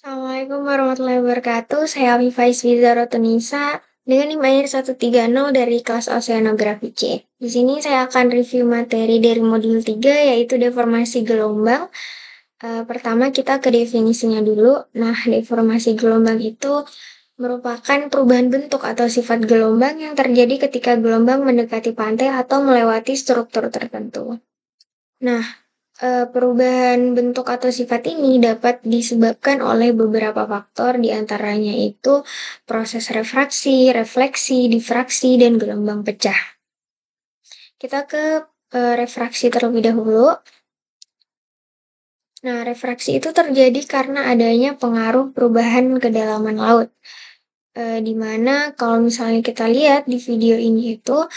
Assalamualaikum warahmatullahi wabarakatuh. Saya Afifah Iswizara Tunisa dengan NIM air 130 dari kelas Oceanografi C. Di sini saya akan review materi dari modul 3 yaitu deformasi gelombang. Pertama kita ke definisinya dulu. Nah, deformasi gelombang itu merupakan perubahan bentuk atau sifat gelombang yang terjadi ketika gelombang mendekati pantai atau melewati struktur tertentu. Nah, perubahan bentuk atau sifat ini dapat disebabkan oleh beberapa faktor, di antaranya itu proses refraksi, refleksi, difraksi, dan gelombang pecah. Kita ke refraksi terlebih dahulu. Nah, refraksi itu terjadi karena adanya pengaruh perubahan kedalaman laut. Di mana kalau misalnya kita lihat di video ini itu,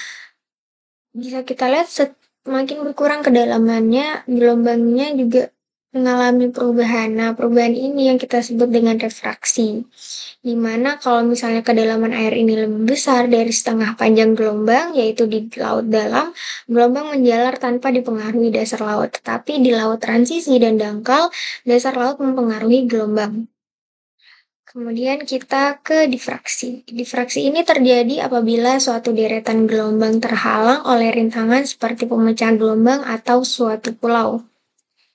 bisa kita lihat semakin berkurang kedalamannya, gelombangnya juga mengalami perubahan. Nah, perubahan ini yang kita sebut dengan refraksi. Dimana kalau misalnya kedalaman air ini lebih besar dari setengah panjang gelombang, yaitu di laut dalam, gelombang menjalar tanpa dipengaruhi dasar laut. Tetapi di laut transisi dan dangkal, dasar laut mempengaruhi gelombang. Kemudian kita ke difraksi. Difraksi ini terjadi apabila suatu deretan gelombang terhalang oleh rintangan seperti pemecahan gelombang atau suatu pulau.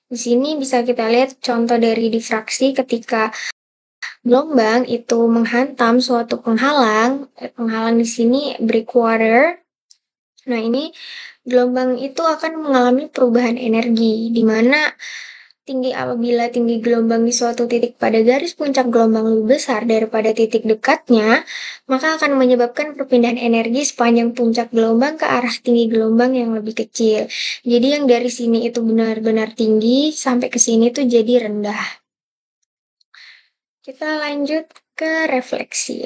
Di sini bisa kita lihat contoh dari difraksi ketika gelombang itu menghantam suatu penghalang. Penghalang di sini breakwater. Nah, ini gelombang itu akan mengalami perubahan energi, di mana apabila tinggi gelombang di suatu titik pada garis puncak gelombang lebih besar daripada titik dekatnya, maka akan menyebabkan perpindahan energi sepanjang puncak gelombang ke arah tinggi gelombang yang lebih kecil. Jadi yang dari sini itu benar-benar tinggi, sampai ke sini tuh jadi rendah. Kita lanjut ke refleksi.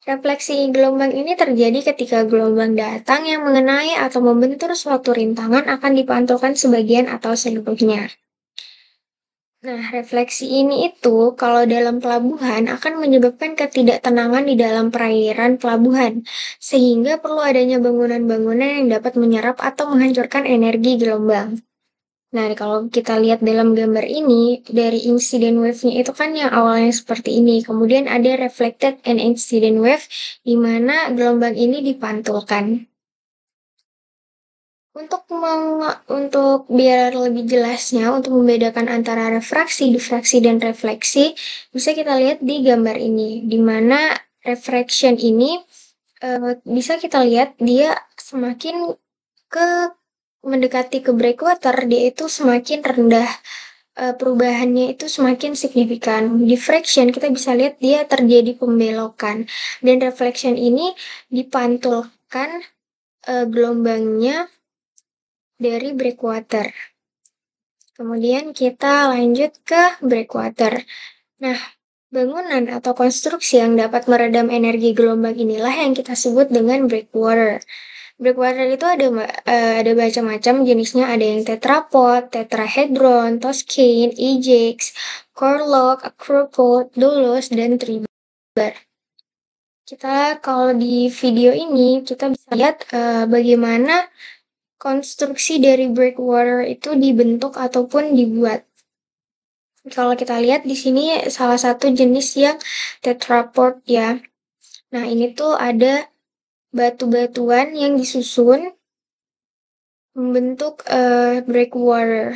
Refleksi gelombang ini terjadi ketika gelombang datang yang mengenai atau membentur suatu rintangan akan dipantulkan sebagian atau seluruhnya. Nah, refleksi ini itu kalau dalam pelabuhan akan menyebabkan ketidaktenangan di dalam perairan pelabuhan, sehingga perlu adanya bangunan-bangunan yang dapat menyerap atau menghancurkan energi gelombang. Nah, kalau kita lihat dalam gambar ini, dari incident wave-nya itu kan yang awalnya seperti ini. Kemudian ada reflected and incident wave, di mana gelombang ini dipantulkan. Untuk biar lebih jelasnya, untuk membedakan antara refraksi, difraksi, dan refleksi, bisa kita lihat di gambar ini, di mana refraction ini bisa kita lihat dia semakin ke mendekati ke breakwater, dia itu semakin rendah, perubahannya itu semakin signifikan. Diffraction kita bisa lihat dia terjadi pembelokan, dan reflection ini dipantulkan gelombangnya dari breakwater. Kemudian kita lanjut ke breakwater. Nah, bangunan atau konstruksi yang dapat meredam energi gelombang inilah yang kita sebut dengan breakwater. Breakwater itu ada macam-macam jenisnya, ada yang tetrapod, tetrahedron, toscain, ajax, corlock, acropod, doulos, dan tribar. Kalau di video ini kita bisa lihat bagaimana konstruksi dari breakwater itu dibentuk ataupun dibuat. Kalau kita lihat di sini salah satu jenis yang tetrapod ya. Nah, ini tuh ada batu-batuan yang disusun membentuk breakwater.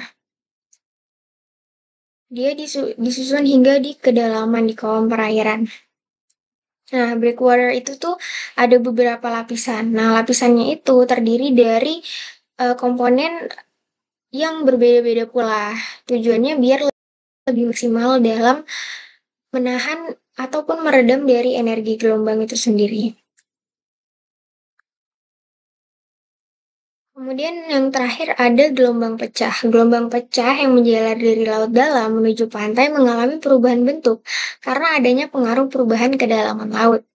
Dia disusun hingga di kedalaman di kolom perairan. Nah, breakwater itu tuh ada beberapa lapisan. Nah, lapisannya itu terdiri dari komponen yang berbeda-beda pula. Tujuannya biar lebih maksimal dalam menahan ataupun meredam dari energi gelombang itu sendiri. Kemudian yang terakhir ada gelombang pecah. Gelombang pecah yang menjalar dari laut dalam menuju pantai mengalami perubahan bentuk karena adanya pengaruh perubahan kedalaman laut.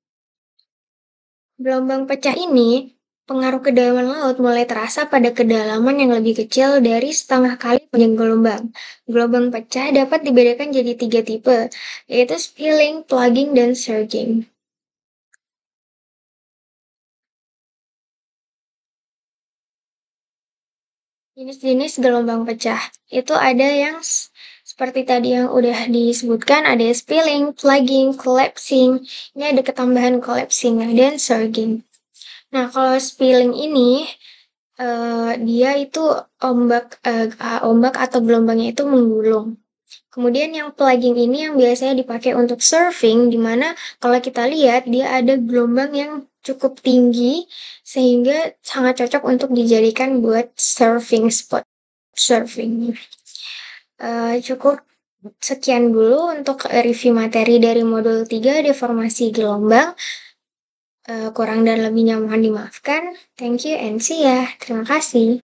Gelombang pecah ini, pengaruh kedalaman laut mulai terasa pada kedalaman yang lebih kecil dari setengah kali panjang gelombang. Gelombang pecah dapat dibedakan jadi 3 tipe, yaitu spilling, plugging, dan surging. Jenis-jenis gelombang pecah itu ada yang Seperti tadi yang udah disebutkan ada spilling, flagging, collapsing. Ini ada ketambahan collapsing dan surging. Nah, kalau spilling ini dia itu ombak atau gelombangnya itu menggulung. Kemudian yang flagging ini yang biasanya dipakai untuk surfing, di mana kalau kita lihat dia ada gelombang yang cukup tinggi sehingga sangat cocok untuk dijadikan buat surfing spot surfing. Cukup sekian dulu untuk review materi dari modul 3 deformasi gelombang. Kurang dan lebihnya mohon dimaafkan. Thank you and see ya. Terima kasih.